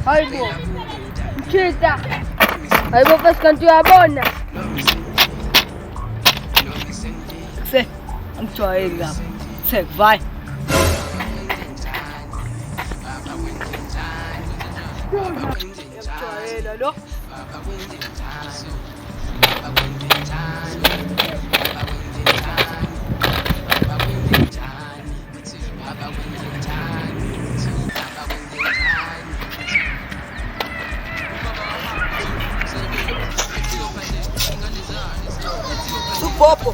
Hayibo. Mchita. Hayibo bese kanti uyabona. Se, angijwayeli lapha. Sekuvay. Ngijwayela lo. Popo.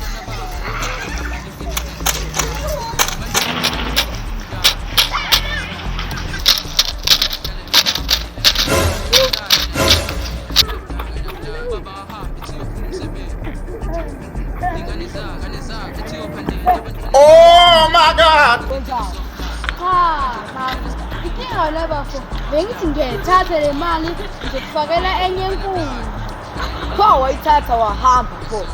Oh my God! Ikinga labafo bengithi ngiyayithatha le mali ngizokufakela enye enkulu. Pho wayithatha wahamba pho.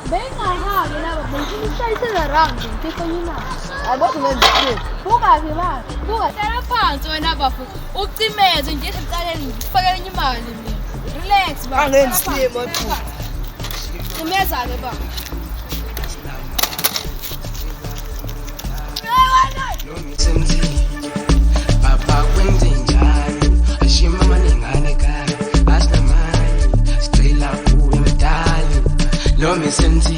Bengahambi laba bengishayisela round ngifike imali. Abathi ngenzile. Buka ke ba. Buka tela phansi wena bafo. Ucimeze nje emcaleni ngifakela enye imali mina. Relax ba. Angenzile manje. Cimeza ke ba. Papa kwenzenjani ashima maningane ekhaya asinamali sicela kuwe mdali lo mesenzi